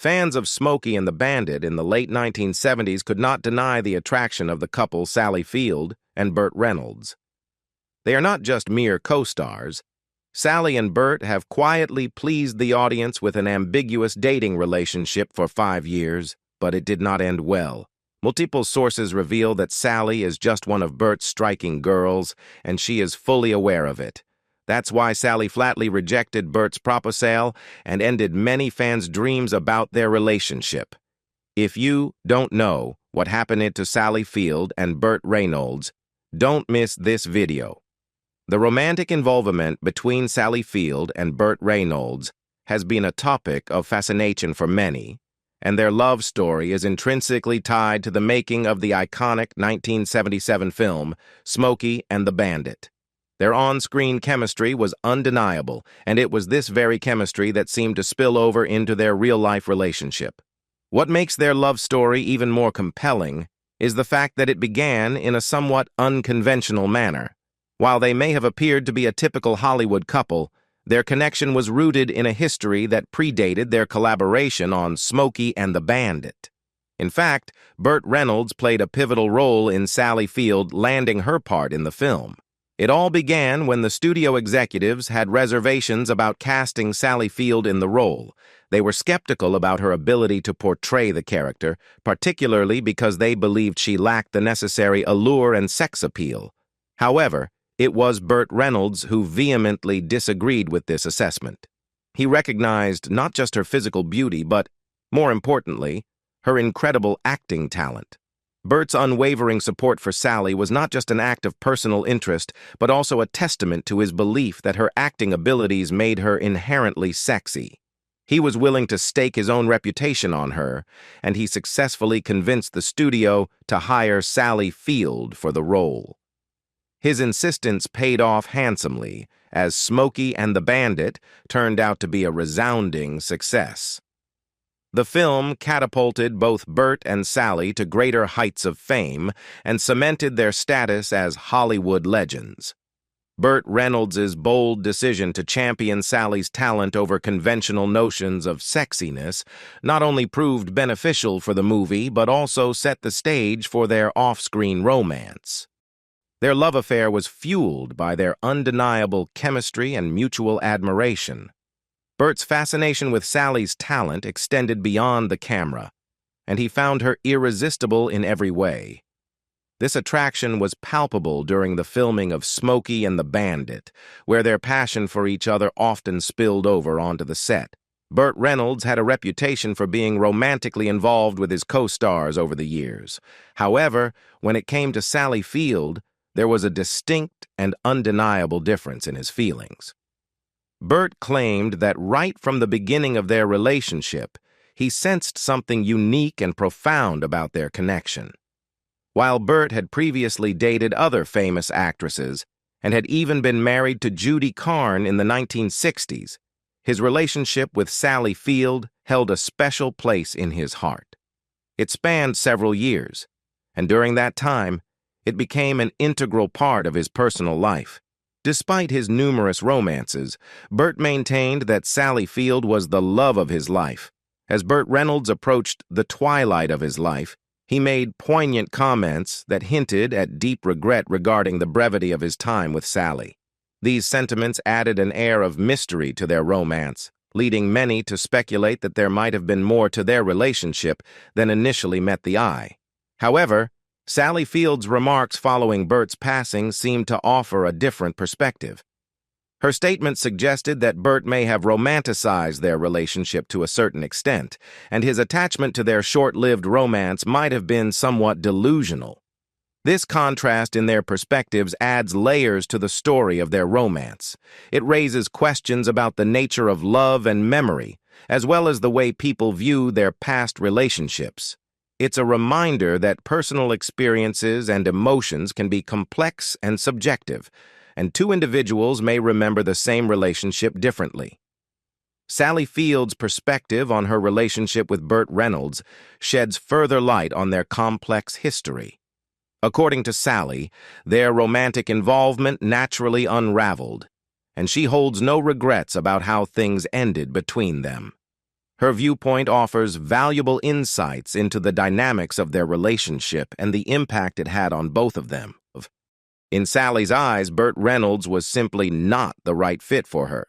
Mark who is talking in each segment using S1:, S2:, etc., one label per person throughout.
S1: Fans of Smokey and the Bandit in the late 1970s could not deny the attraction of the couple Sally Field and Burt Reynolds. They are not just mere co-stars. Sally and Burt have quietly pleased the audience with an ambiguous dating relationship for 5 years, but it did not end well. Multiple sources reveal that Sally is just one of Burt's striking girls, and she is fully aware of it. That's why Sally flatly rejected Burt's proposal and ended many fans' dreams about their relationship. If you don't know what happened to Sally Field and Burt Reynolds, don't miss this video. The romantic involvement between Sally Field and Burt Reynolds has been a topic of fascination for many, and their love story is intrinsically tied to the making of the iconic 1977 film Smokey and the Bandit. Their on-screen chemistry was undeniable, and it was this very chemistry that seemed to spill over into their real-life relationship. What makes their love story even more compelling is the fact that it began in a somewhat unconventional manner. While they may have appeared to be a typical Hollywood couple, their connection was rooted in a history that predated their collaboration on Smokey and the Bandit. In fact, Burt Reynolds played a pivotal role in Sally Field landing her part in the film. It all began when the studio executives had reservations about casting Sally Field in the role. They were skeptical about her ability to portray the character, particularly because they believed she lacked the necessary allure and sex appeal. However, it was Burt Reynolds who vehemently disagreed with this assessment. He recognized not just her physical beauty, but, more importantly, her incredible acting talent. Burt's unwavering support for Sally was not just an act of personal interest, but also a testament to his belief that her acting abilities made her inherently sexy. He was willing to stake his own reputation on her, and he successfully convinced the studio to hire Sally Field for the role. His insistence paid off handsomely, as Smokey and the Bandit turned out to be a resounding success. The film catapulted both Burt and Sally to greater heights of fame and cemented their status as Hollywood legends. Burt Reynolds' bold decision to champion Sally's talent over conventional notions of sexiness not only proved beneficial for the movie, but also set the stage for their off-screen romance. Their love affair was fueled by their undeniable chemistry and mutual admiration. Burt's fascination with Sally's talent extended beyond the camera, and he found her irresistible in every way. This attraction was palpable during the filming of Smokey and the Bandit, where their passion for each other often spilled over onto the set. Burt Reynolds had a reputation for being romantically involved with his co-stars over the years. However, when it came to Sally Field, there was a distinct and undeniable difference in his feelings. Burt claimed that right from the beginning of their relationship, he sensed something unique and profound about their connection. While Burt had previously dated other famous actresses and had even been married to Judy Carne in the 1960s, his relationship with Sally Field held a special place in his heart. It spanned several years, and during that time, it became an integral part of his personal life. Despite his numerous romances, Burt maintained that Sally Field was the love of his life. As Burt Reynolds approached the twilight of his life, he made poignant comments that hinted at deep regret regarding the brevity of his time with Sally. These sentiments added an air of mystery to their romance, leading many to speculate that there might have been more to their relationship than initially met the eye. However, Sally Field's remarks following Burt's passing seemed to offer a different perspective. Her statement suggested that Burt may have romanticized their relationship to a certain extent, and his attachment to their short-lived romance might have been somewhat delusional. This contrast in their perspectives adds layers to the story of their romance. It raises questions about the nature of love and memory, as well as the way people view their past relationships. It's a reminder that personal experiences and emotions can be complex and subjective, and two individuals may remember the same relationship differently. Sally Field's perspective on her relationship with Burt Reynolds sheds further light on their complex history. According to Sally, their romantic involvement naturally unraveled, and she holds no regrets about how things ended between them. Her viewpoint offers valuable insights into the dynamics of their relationship and the impact it had on both of them. In Sally's eyes, Burt Reynolds was simply not the right fit for her.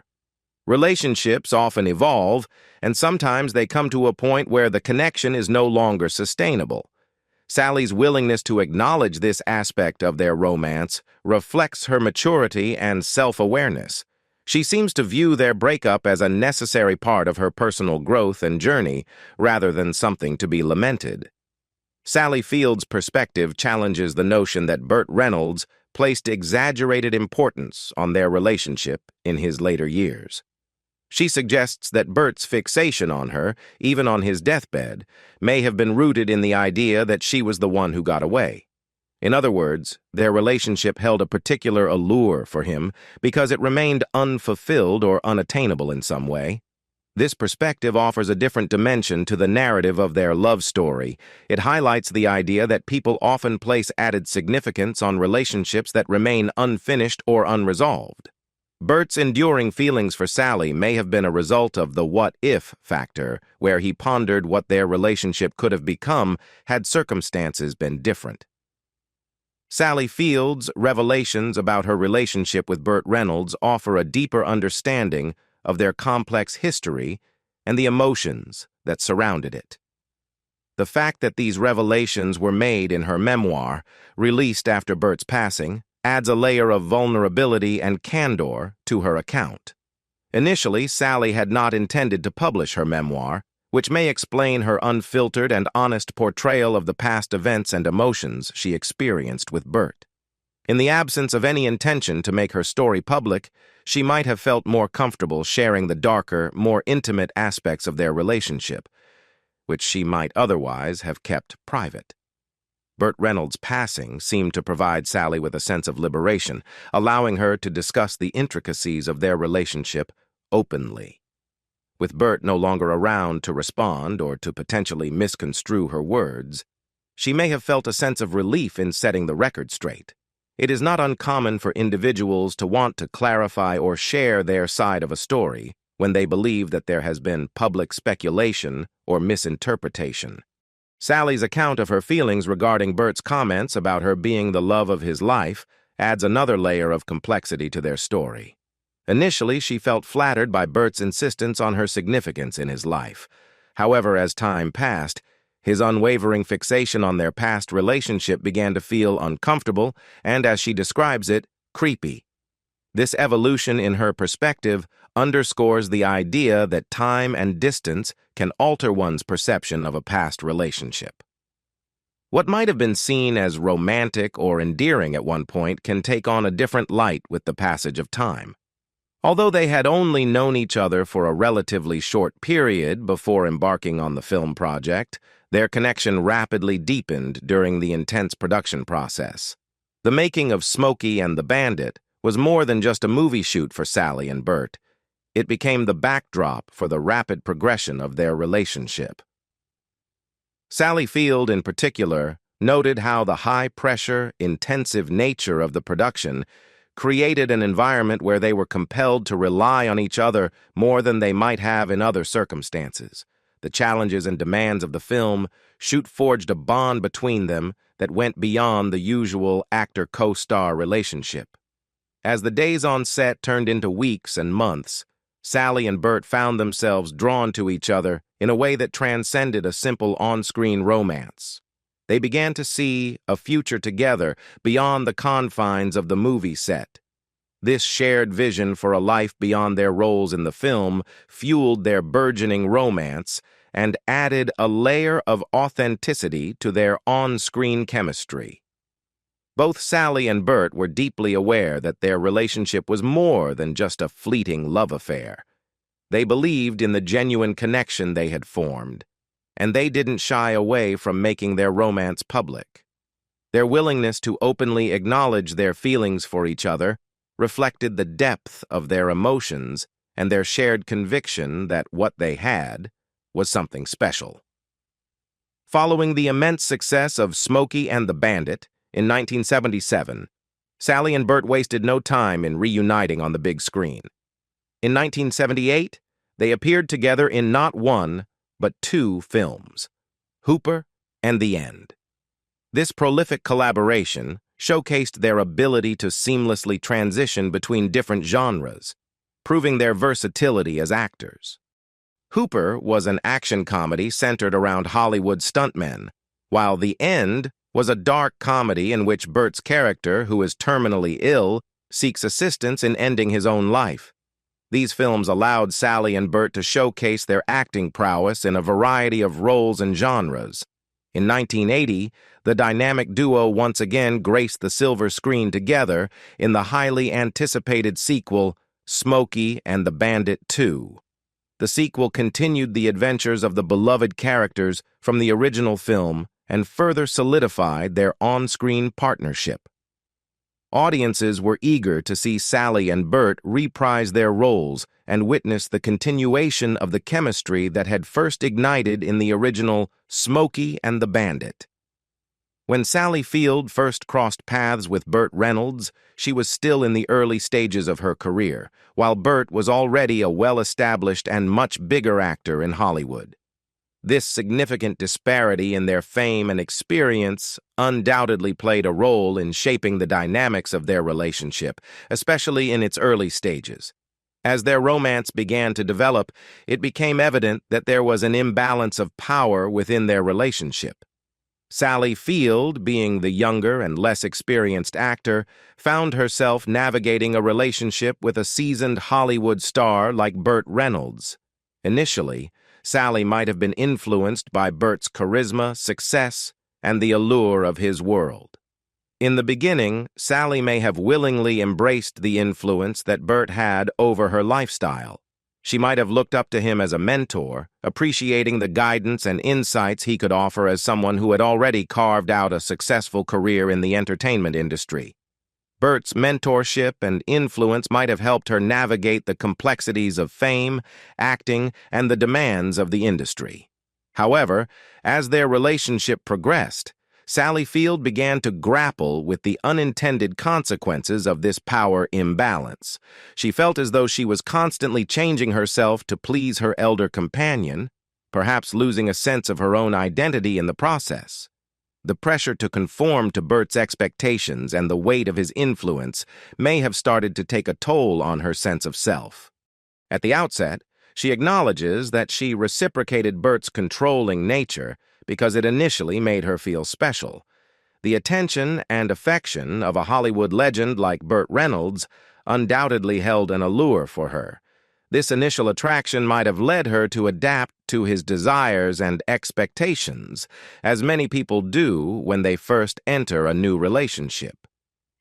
S1: Relationships often evolve, and sometimes they come to a point where the connection is no longer sustainable. Sally's willingness to acknowledge this aspect of their romance reflects her maturity and self-awareness. She seems to view their breakup as a necessary part of her personal growth and journey, rather than something to be lamented. Sally Field's perspective challenges the notion that Burt Reynolds placed exaggerated importance on their relationship in his later years. She suggests that Burt's fixation on her, even on his deathbed, may have been rooted in the idea that she was the one who got away. In other words, their relationship held a particular allure for him because it remained unfulfilled or unattainable in some way. This perspective offers a different dimension to the narrative of their love story. It highlights the idea that people often place added significance on relationships that remain unfinished or unresolved. Burt's enduring feelings for Sally may have been a result of the what-if factor, where he pondered what their relationship could have become had circumstances been different. Sally Field's revelations about her relationship with Burt Reynolds offer a deeper understanding of their complex history and the emotions that surrounded it. The fact that these revelations were made in her memoir, released after Burt's passing, adds a layer of vulnerability and candor to her account. Initially, Sally had not intended to publish her memoir, which may explain her unfiltered and honest portrayal of the past events and emotions she experienced with Burt. In the absence of any intention to make her story public, she might have felt more comfortable sharing the darker, more intimate aspects of their relationship, which she might otherwise have kept private. Burt Reynolds' passing seemed to provide Sally with a sense of liberation, allowing her to discuss the intricacies of their relationship openly. With Burt no longer around to respond or to potentially misconstrue her words, she may have felt a sense of relief in setting the record straight. It is not uncommon for individuals to want to clarify or share their side of a story when they believe that there has been public speculation or misinterpretation. Sally's account of her feelings regarding Burt's comments about her being the love of his life adds another layer of complexity to their story. Initially, she felt flattered by Burt's insistence on her significance in his life. However, as time passed, his unwavering fixation on their past relationship began to feel uncomfortable and, as she describes it, creepy. This evolution in her perspective underscores the idea that time and distance can alter one's perception of a past relationship. What might have been seen as romantic or endearing at one point can take on a different light with the passage of time. Although they had only known each other for a relatively short period before embarking on the film project, their connection rapidly deepened during the intense production process. The making of Smokey and the Bandit was more than just a movie shoot for Sally and Burt. It became the backdrop for the rapid progression of their relationship. Sally Field, in particular, noted how the high-pressure, intensive nature of the production created an environment where they were compelled to rely on each other more than they might have in other circumstances. The challenges and demands of the film forged a bond between them that went beyond the usual actor-co-star relationship. As the days on set turned into weeks and months, Sally and Burt found themselves drawn to each other in a way that transcended a simple on-screen romance. They began to see a future together beyond the confines of the movie set. This shared vision for a life beyond their roles in the film fueled their burgeoning romance and added a layer of authenticity to their on-screen chemistry. Both Sally and Burt were deeply aware that their relationship was more than just a fleeting love affair. They believed in the genuine connection they had formed, and they didn't shy away from making their romance public. Their willingness to openly acknowledge their feelings for each other reflected the depth of their emotions and their shared conviction that what they had was something special. Following the immense success of Smokey and the Bandit in 1977, Sally and Burt wasted no time in reuniting on the big screen. In 1978, They appeared together in not one, but two films, Hooper and The End. This prolific collaboration showcased their ability to seamlessly transition between different genres, proving their versatility as actors. Hooper was an action comedy centered around Hollywood stuntmen, while The End was a dark comedy in which Burt's character, who is terminally ill, seeks assistance in ending his own life. These films allowed Sally and Burt to showcase their acting prowess in a variety of roles and genres. In 1980, the dynamic duo once again graced the silver screen together in the highly anticipated sequel, Smokey and the Bandit 2. The sequel continued the adventures of the beloved characters from the original film and further solidified their on-screen partnership. Audiences were eager to see Sally and Burt reprise their roles and witness the continuation of the chemistry that had first ignited in the original Smokey and the Bandit. When Sally Field first crossed paths with Burt Reynolds, she was still in the early stages of her career, while Burt was already a well-established and much bigger actor in Hollywood. This significant disparity in their fame and experience undoubtedly played a role in shaping the dynamics of their relationship, especially in its early stages. As their romance began to develop, it became evident that there was an imbalance of power within their relationship. Sally Field, being the younger and less experienced actor, found herself navigating a relationship with a seasoned Hollywood star like Burt Reynolds. Initially, Sally might have been influenced by Burt's charisma, success, and the allure of his world. In the beginning, Sally may have willingly embraced the influence that Burt had over her lifestyle. She might have looked up to him as a mentor, appreciating the guidance and insights he could offer as someone who had already carved out a successful career in the entertainment industry. Burt's mentorship and influence might have helped her navigate the complexities of fame, acting, and the demands of the industry. However, as their relationship progressed, Sally Field began to grapple with the unintended consequences of this power imbalance. She felt as though she was constantly changing herself to please her elder companion, perhaps losing a sense of her own identity in the process. The pressure to conform to Burt's expectations and the weight of his influence may have started to take a toll on her sense of self. At the outset, she acknowledges that she reciprocated Burt's controlling nature because it initially made her feel special. The attention and affection of a Hollywood legend like Burt Reynolds undoubtedly held an allure for her. This initial attraction might have led her to adapt to his desires and expectations, as many people do when they first enter a new relationship.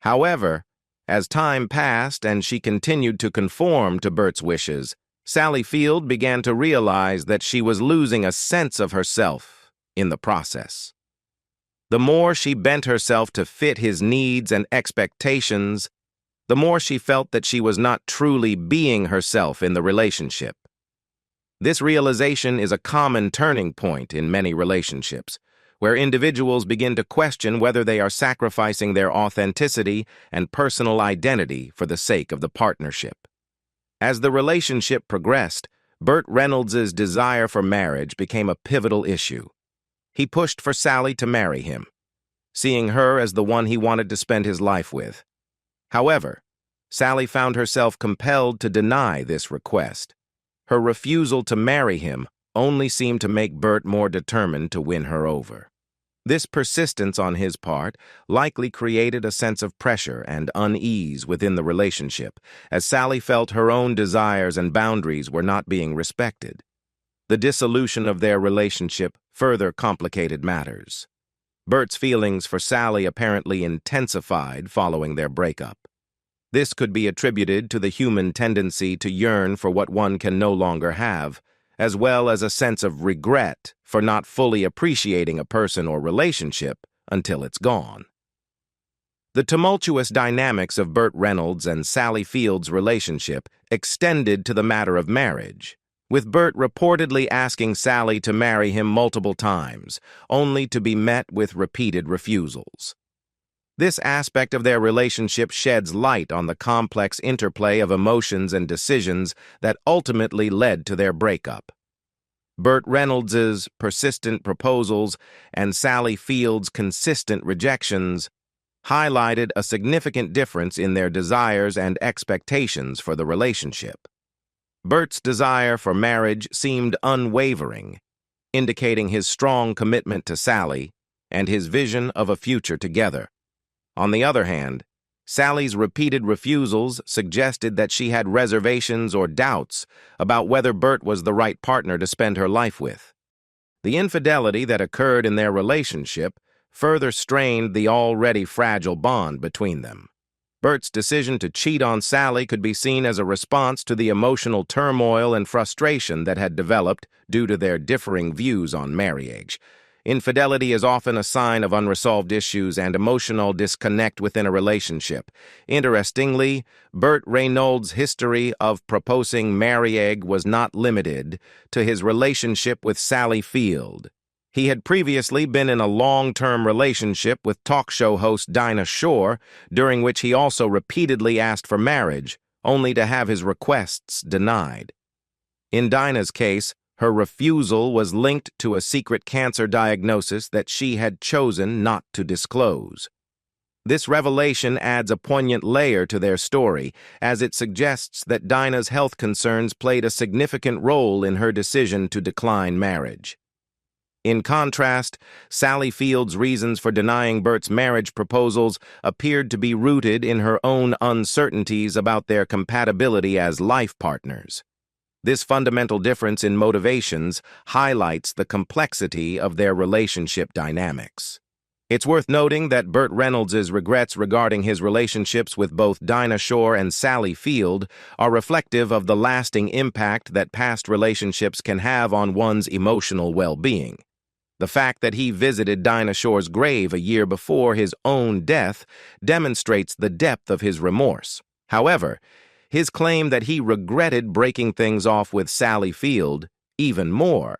S1: However, as time passed and she continued to conform to Burt's wishes, Sally Field began to realize that she was losing a sense of herself in the process. The more she bent herself to fit his needs and expectations, the more she felt that she was not truly being herself in the relationship. This realization is a common turning point in many relationships, where individuals begin to question whether they are sacrificing their authenticity and personal identity for the sake of the partnership. As the relationship progressed, Burt Reynolds' desire for marriage became a pivotal issue. He pushed for Sally to marry him, seeing her as the one he wanted to spend his life with. However, Sally found herself compelled to deny this request. Her refusal to marry him only seemed to make Burt more determined to win her over. This persistence on his part likely created a sense of pressure and unease within the relationship, as Sally felt her own desires and boundaries were not being respected. The dissolution of their relationship further complicated matters. Burt's feelings for Sally apparently intensified following their breakup. This could be attributed to the human tendency to yearn for what one can no longer have, as well as a sense of regret for not fully appreciating a person or relationship until it's gone. The tumultuous dynamics of Burt Reynolds and Sally Field's relationship extended to the matter of marriage, with Burt reportedly asking Sally to marry him multiple times, only to be met with repeated refusals. This aspect of their relationship sheds light on the complex interplay of emotions and decisions that ultimately led to their breakup. Burt Reynolds's persistent proposals and Sally Field's consistent rejections highlighted a significant difference in their desires and expectations for the relationship. Burt's desire for marriage seemed unwavering, indicating his strong commitment to Sally and his vision of a future together. On the other hand, Sally's repeated refusals suggested that she had reservations or doubts about whether Burt was the right partner to spend her life with. The infidelity that occurred in their relationship further strained the already fragile bond between them. Burt's decision to cheat on Sally could be seen as a response to the emotional turmoil and frustration that had developed due to their differing views on marriage. Infidelity is often a sign of unresolved issues and emotional disconnect within a relationship. Interestingly, Burt Reynolds' history of proposing marriage was not limited to his relationship with Sally Field. He had previously been in a long-term relationship with talk show host Dinah Shore, during which he also repeatedly asked for marriage, only to have his requests denied. In Dinah's case, her refusal was linked to a secret cancer diagnosis that she had chosen not to disclose. This revelation adds a poignant layer to their story, as it suggests that Dinah's health concerns played a significant role in her decision to decline marriage. In contrast, Sally Field's reasons for denying Burt's marriage proposals appeared to be rooted in her own uncertainties about their compatibility as life partners. This fundamental difference in motivations highlights the complexity of their relationship dynamics. It's worth noting that Burt Reynolds' regrets regarding his relationships with both Dinah Shore and Sally Field are reflective of the lasting impact that past relationships can have on one's emotional well-being. The fact that he visited Dinah Shore's grave a year before his own death demonstrates the depth of his remorse. However, his claim that he regretted breaking things off with Sally Field even more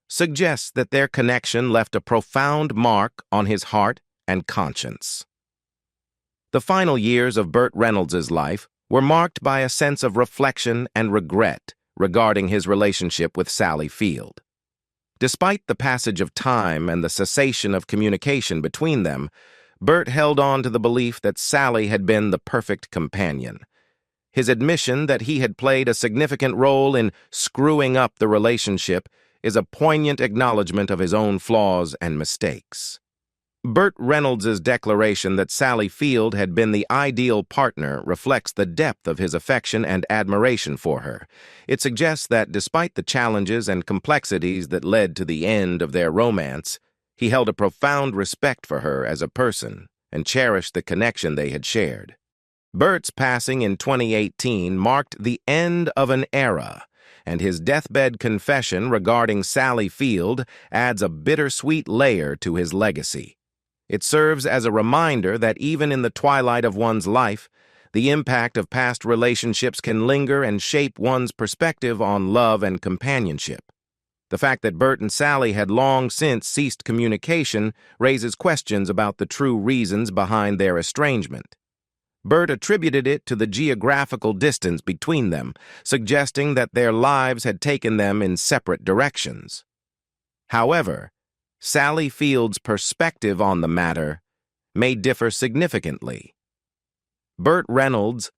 S1: suggests that their connection left a profound mark on his heart and conscience. The final years of Burt Reynolds' life were marked by a sense of reflection and regret regarding his relationship with Sally Field. Despite the passage of time and the cessation of communication between them, Burt held on to the belief that Sally had been the perfect companion. His admission that he had played a significant role in screwing up the relationship is a poignant acknowledgement of his own flaws and mistakes. Burt Reynolds' declaration that Sally Field had been the ideal partner reflects the depth of his affection and admiration for her. It suggests that despite the challenges and complexities that led to the end of their romance, he held a profound respect for her as a person and cherished the connection they had shared. Burt's passing in 2018 marked the end of an era, and his deathbed confession regarding Sally Field adds a bittersweet layer to his legacy. It serves as a reminder that even in the twilight of one's life, the impact of past relationships can linger and shape one's perspective on love and companionship. The fact that Burt and Sally had long since ceased communication raises questions about the true reasons behind their estrangement. Burt attributed it to the geographical distance between them, suggesting that their lives had taken them in separate directions. However, Sally Field's perspective on the matter may differ significantly. Burt Reynolds,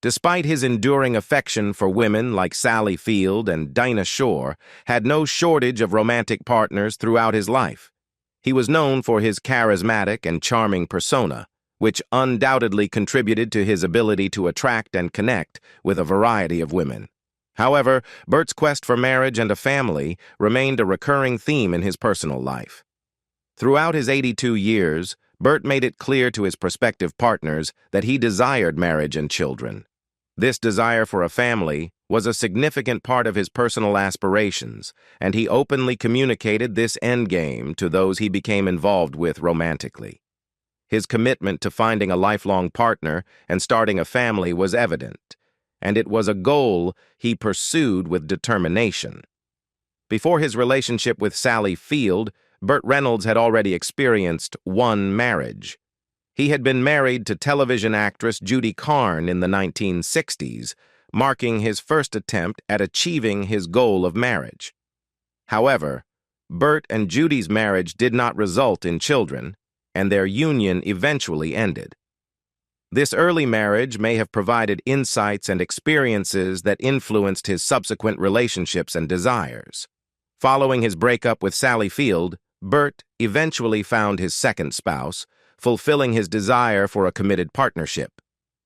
S1: despite his enduring affection for women like Sally Field and Dinah Shore, had no shortage of romantic partners throughout his life. He was known for his charismatic and charming persona, which undoubtedly contributed to his ability to attract and connect with a variety of women. However, Burt's quest for marriage and a family remained a recurring theme in his personal life. Throughout his 82 years, Burt made it clear to his prospective partners that he desired marriage and children. This desire for a family was a significant part of his personal aspirations, and he openly communicated this endgame to those he became involved with romantically. His commitment to finding a lifelong partner and starting a family was evident, and it was a goal he pursued with determination. Before his relationship with Sally Field, Burt Reynolds had already experienced one marriage. He had been married to television actress Judy Carn in the 1960s, marking his first attempt at achieving his goal of marriage. However, Burt and Judy's marriage did not result in children, and their union eventually ended. This early marriage may have provided insights and experiences that influenced his subsequent relationships and desires. Following his breakup with Sally Field, Burt eventually found his second spouse, fulfilling his desire for a committed partnership.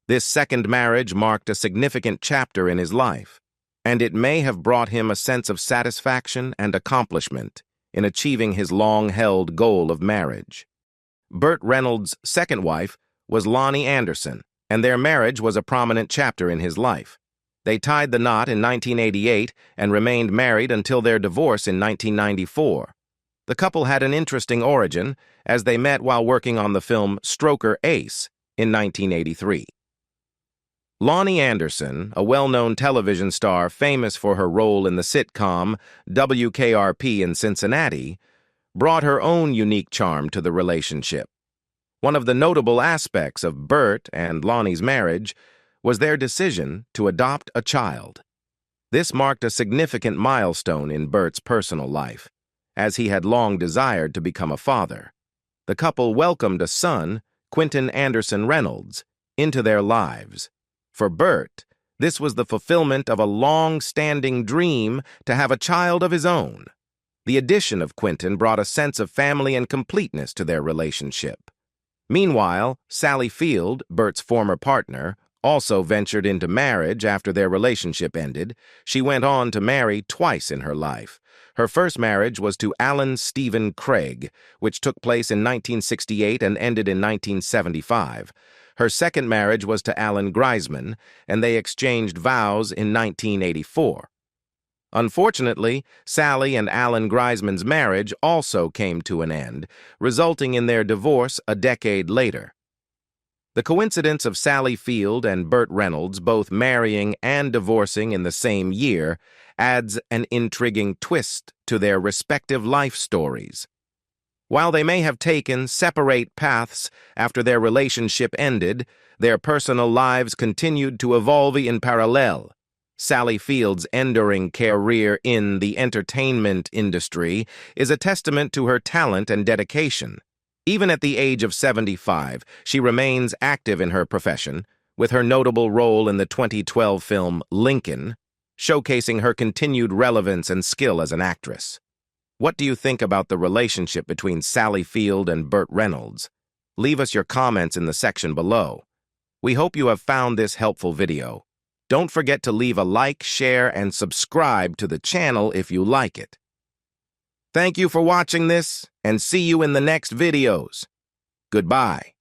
S1: This second marriage marked a significant chapter in his life, and it may have brought him a sense of satisfaction and accomplishment in achieving his long-held goal of marriage. Burt Reynolds' second wife was Lonnie Anderson, and their marriage was a prominent chapter in his life. They tied the knot in 1988 and remained married until their divorce in 1994. The couple had an interesting origin, as they met while working on the film Stroker Ace in 1983. Lonnie Anderson, a well-known television star famous for her role in the sitcom WKRP in Cincinnati, brought her own unique charm to the relationship. One of the notable aspects of Burt and Lonnie's marriage was their decision to adopt a child. This marked a significant milestone in Burt's personal life, as he had long desired to become a father. The couple welcomed a son, Quentin Anderson Reynolds, into their lives. For Burt, this was the fulfillment of a long-standing dream to have a child of his own. The addition of Quentin brought a sense of family and completeness to their relationship. Meanwhile, Sally Field, Burt's former partner, also ventured into marriage after their relationship ended. She went on to marry twice in her life. Her first marriage was to Alan Stephen Craig, which took place in 1968 and ended in 1975. Her second marriage was to Alan Greisman, and they exchanged vows in 1984. Unfortunately, Sally and Alan Greisman's marriage also came to an end, resulting in their divorce a decade later. The coincidence of Sally Field and Burt Reynolds both marrying and divorcing in the same year adds an intriguing twist to their respective life stories. While they may have taken separate paths after their relationship ended, their personal lives continued to evolve in parallel. Sally Field's enduring career in the entertainment industry is a testament to her talent and dedication. Even at the age of 75, she remains active in her profession, with her notable role in the 2012 film Lincoln, showcasing her continued relevance and skill as an actress. What do you think about the relationship between Sally Field and Burt Reynolds? Leave us your comments in the section below. We hope you have found this helpful video. Don't forget to leave a like, share, and subscribe to the channel if you like it. Thank you for watching this, and see you in the next videos. Goodbye.